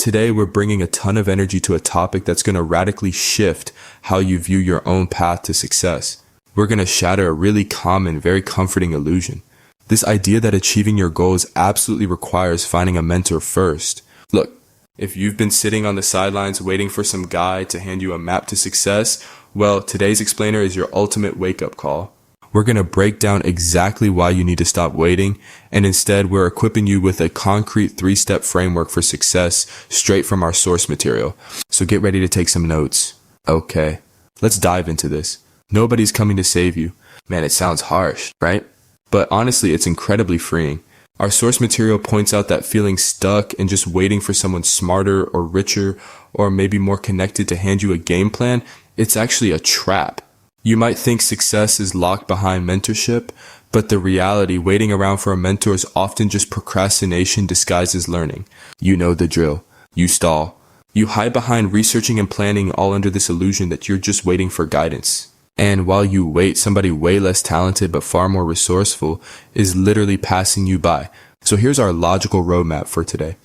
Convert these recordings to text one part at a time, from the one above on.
today we're bringing a ton of energy to a topic that's going to radically shift how you view your own path to success. We're going to shatter a really common, very comforting illusion. This idea that achieving your goals absolutely requires finding a mentor first. Look, if you've been sitting on the sidelines waiting for some guy to hand you a map to success, well, today's explainer is your ultimate wake-up call. We're going to break down exactly why you need to stop waiting, and instead we're equipping you with a concrete 3-step framework for success straight from our source material. So get ready to take some notes. Okay, let's dive into this. Nobody's coming to save you. Man, it sounds harsh, right? But honestly, it's incredibly freeing. Our source material points out that feeling stuck and just waiting for someone smarter or richer or maybe more connected to hand you a game plan, it's actually a trap. You might think success is locked behind mentorship, but the reality, waiting around for a mentor is often just procrastination disguised as learning. You know the drill. You stall. You hide behind researching and planning, all under this illusion that you're just waiting for guidance. And while you wait, somebody way less talented but far more resourceful is literally passing you by. So here's our logical roadmap for today.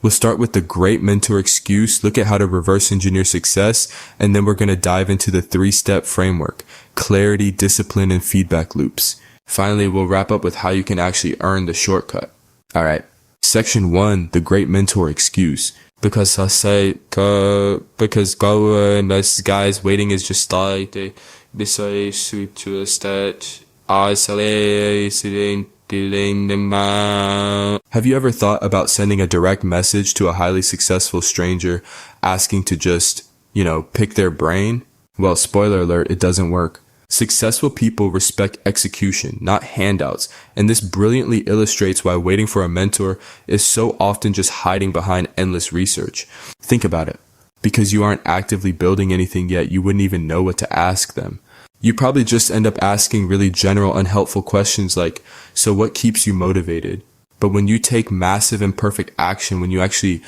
We'll start with the great mentor excuse, look at how to reverse engineer success, and then we're going to dive into the 3-step framework: clarity, discipline, and feedback loops. Finally, we'll wrap up with how you can actually earn the shortcut. All right. Section 1, the great mentor excuse. Because this guy's waiting is just like sweep to a stat. Have you ever thought about sending a direct message to a highly successful stranger asking to just, pick their brain? Well, spoiler alert, it doesn't work. Successful people respect execution, not handouts, and this brilliantly illustrates why waiting for a mentor is so often just hiding behind endless research. Think about it. Because you aren't actively building anything yet, you wouldn't even know what to ask them. You probably just end up asking really general, unhelpful questions like, so what keeps you motivated? But when you take massive imperfect action, when you actually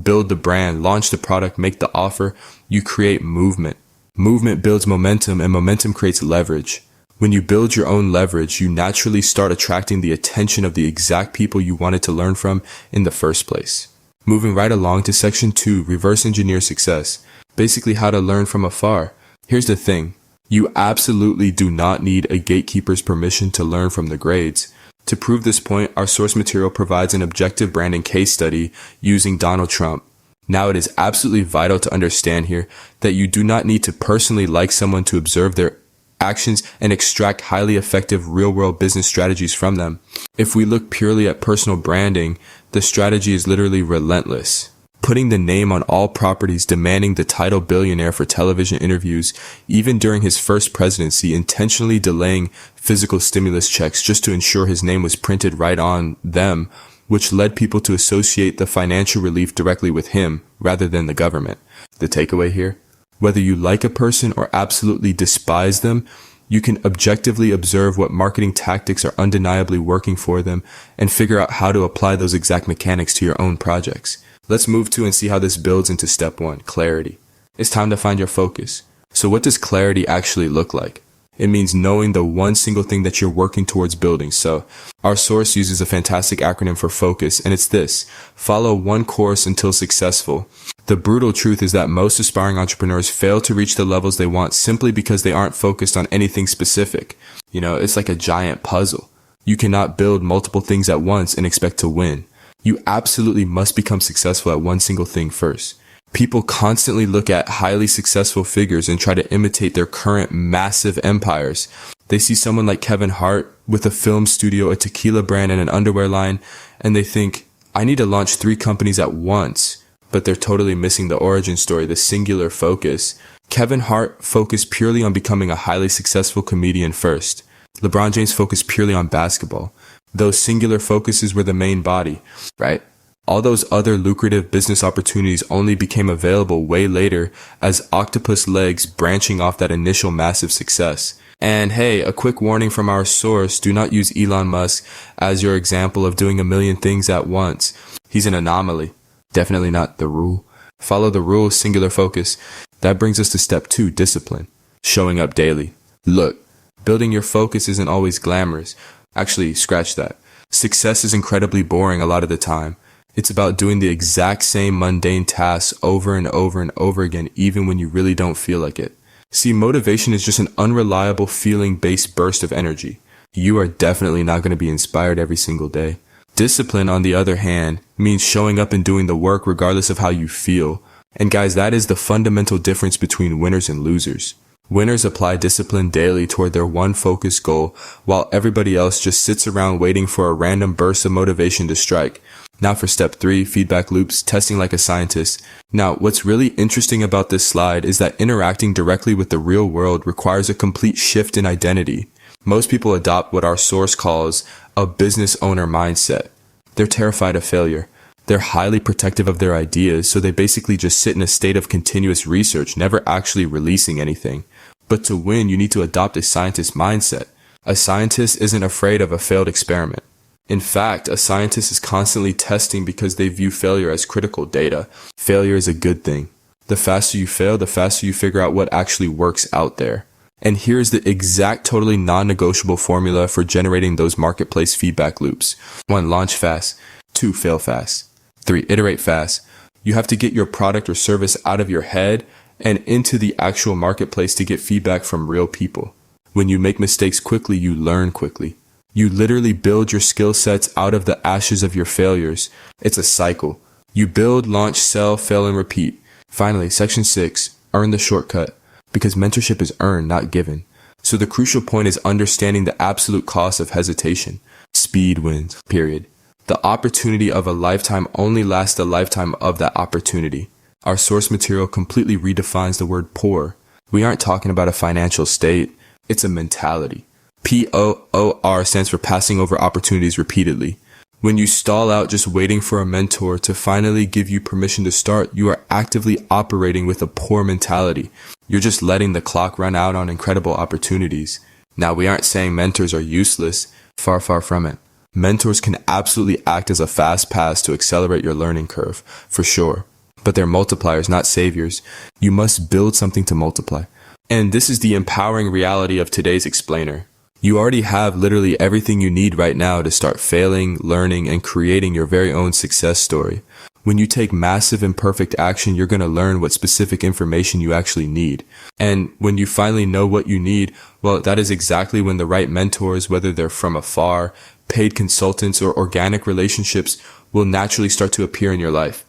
build the brand, launch the product, make the offer, you create movement. Movement builds momentum, and momentum creates leverage. When you build your own leverage, you naturally start attracting the attention of the exact people you wanted to learn from in the first place. Moving right along to section 2, reverse engineer success. Basically how to learn from afar. Here's the thing. You absolutely do not need a gatekeeper's permission to learn from the grades. To prove this point, our source material provides an objective branding case study using Donald Trump. Now, it is absolutely vital to understand here that you do not need to personally like someone to observe their actions and extract highly effective real-world business strategies from them. If we look purely at personal branding, the strategy is literally relentless. Putting the name on all properties, demanding the title billionaire for television interviews, even during his first presidency, intentionally delaying physical stimulus checks just to ensure his name was printed right on them, which led people to associate the financial relief directly with him rather than the government. The takeaway here? Whether you like a person or absolutely despise them, you can objectively observe what marketing tactics are undeniably working for them and figure out how to apply those exact mechanics to your own projects. Let's move to and see how this builds into step 1, clarity. It's time to find your focus. So what does clarity actually look like? It means knowing the one single thing that you're working towards building. So our source uses a fantastic acronym for focus, and it's this: follow one course until successful. The brutal truth is that most aspiring entrepreneurs fail to reach the levels they want simply because they aren't focused on anything specific. It's like a giant puzzle. You cannot build multiple things at once and expect to win. You absolutely must become successful at one single thing first. People constantly look at highly successful figures and try to imitate their current massive empires. They see someone like Kevin Hart with a film studio, a tequila brand, and an underwear line, and they think, I need to launch 3 companies at once. But they're totally missing the origin story, the singular focus. Kevin Hart focused purely on becoming a highly successful comedian first. LeBron James focused purely on basketball. Those singular focuses were the main body, right? All those other lucrative business opportunities only became available way later as octopus legs branching off that initial massive success. And hey, a quick warning from our source: do not use Elon Musk as your example of doing a million things at once. He's an anomaly. Definitely not the rule. Follow the rule, singular focus. That brings us to step 2, discipline. Showing up daily. Look, building your focus isn't always glamorous. Actually, scratch that. Success is incredibly boring a lot of the time. It's about doing the exact same mundane tasks over and over and over again, even when you really don't feel like it. See, motivation is just an unreliable feeling-based burst of energy. You are definitely not going to be inspired every single day. Discipline, on the other hand, means showing up and doing the work regardless of how you feel. And guys, that is the fundamental difference between winners and losers. Winners apply discipline daily toward their one focused goal, while everybody else just sits around waiting for a random burst of motivation to strike. Now for step 3, feedback loops, testing like a scientist. Now, what's really interesting about this slide is that interacting directly with the real world requires a complete shift in identity. Most people adopt what our source calls a business owner mindset. They're terrified of failure. They're highly protective of their ideas, so they basically just sit in a state of continuous research, never actually releasing anything. But to win, you need to adopt a scientist mindset. A scientist isn't afraid of a failed experiment. In fact, a scientist is constantly testing because they view failure as critical data. Failure is a good thing. The faster you fail, the faster you figure out what actually works out there. And here's the exact totally non-negotiable formula for generating those marketplace feedback loops. 1. Launch fast. 2. Fail fast. 3. Iterate fast. You have to get your product or service out of your head and into the actual marketplace to get feedback from real people. When you make mistakes quickly, you learn quickly. You literally build your skill sets out of the ashes of your failures. It's a cycle. You build, launch, sell, fail, and repeat. Finally, section 6, earn the shortcut, because mentorship is earned, not given. So the crucial point is understanding the absolute cost of hesitation. Speed wins, period. The opportunity of a lifetime only lasts the lifetime of that opportunity. Our source material completely redefines the word poor. We aren't talking about a financial state. It's a mentality. POOR stands for passing over opportunities repeatedly. When you stall out just waiting for a mentor to finally give you permission to start, you are actively operating with a poor mentality. You're just letting the clock run out on incredible opportunities. Now, we aren't saying mentors are useless. Far, far from it. Mentors can absolutely act as a fast pass to accelerate your learning curve, for sure. But they're multipliers, not saviors. You must build something to multiply. And this is the empowering reality of today's explainer. You already have literally everything you need right now to start failing, learning, and creating your very own success story. When you take massive imperfect action, you're going to learn what specific information you actually need. And when you finally know what you need, well, that is exactly when the right mentors, whether they're from afar, paid consultants, or organic relationships, will naturally start to appear in your life.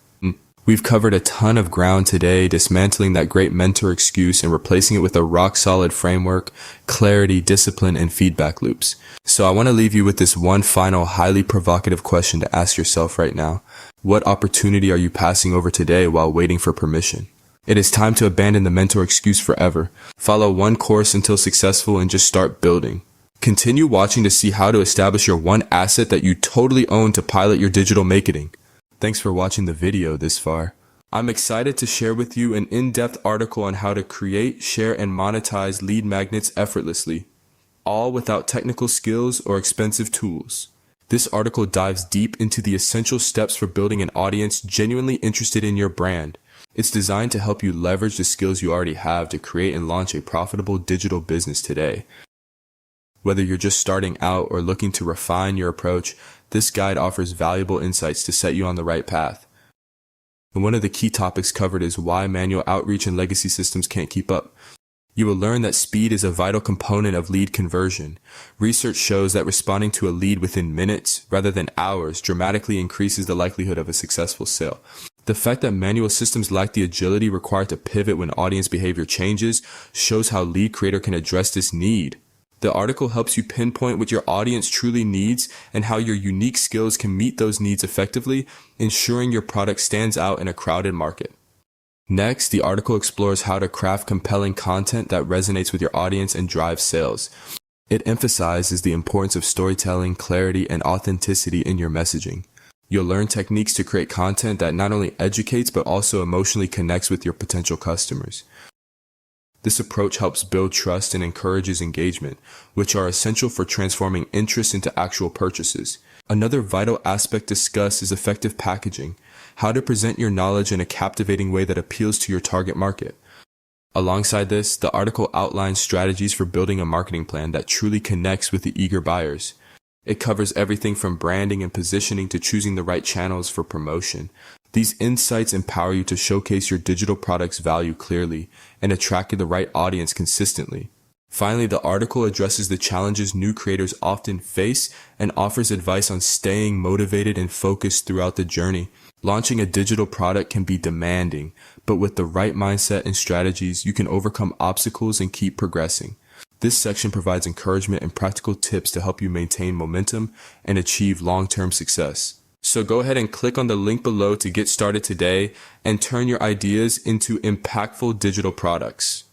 We've covered a ton of ground today, dismantling that great mentor excuse and replacing it with a rock-solid framework, clarity, discipline, and feedback loops. So I want to leave you with this one final, highly provocative question to ask yourself right now. What opportunity are you passing over today while waiting for permission? It is time to abandon the mentor excuse forever. Follow one course until successful and just start building. Continue watching to see how to establish your one asset that you totally own to pilot your digital marketing. Thanks for watching the video this far. I'm excited to share with you an in-depth article on how to create, share, and monetize lead magnets effortlessly, all without technical skills or expensive tools. This article dives deep into the essential steps for building an audience genuinely interested in your brand. It's designed to help you leverage the skills you already have to create and launch a profitable digital business today. Whether you're just starting out or looking to refine your approach, this guide offers valuable insights to set you on the right path. And one of the key topics covered is why manual outreach and legacy systems can't keep up. You will learn that speed is a vital component of lead conversion. Research shows that responding to a lead within minutes rather than hours dramatically increases the likelihood of a successful sale. The fact that manual systems lack the agility required to pivot when audience behavior changes shows how Lead Creator can address this need. The article helps you pinpoint what your audience truly needs and how your unique skills can meet those needs effectively, ensuring your product stands out in a crowded market. Next, the article explores how to craft compelling content that resonates with your audience and drives sales. It emphasizes the importance of storytelling, clarity, and authenticity in your messaging. You'll learn techniques to create content that not only educates but also emotionally connects with your potential customers. This approach helps build trust and encourages engagement, which are essential for transforming interest into actual purchases. Another vital aspect discussed is effective packaging, how to present your knowledge in a captivating way that appeals to your target market. Alongside this, the article outlines strategies for building a marketing plan that truly connects with the eager buyers. It covers everything from branding and positioning to choosing the right channels for promotion. These insights empower you to showcase your digital product's value clearly and attract the right audience consistently. Finally, the article addresses the challenges new creators often face and offers advice on staying motivated and focused throughout the journey. Launching a digital product can be demanding, but with the right mindset and strategies, you can overcome obstacles and keep progressing. This section provides encouragement and practical tips to help you maintain momentum and achieve long-term success. So go ahead and click on the link below to get started today and turn your ideas into impactful digital products.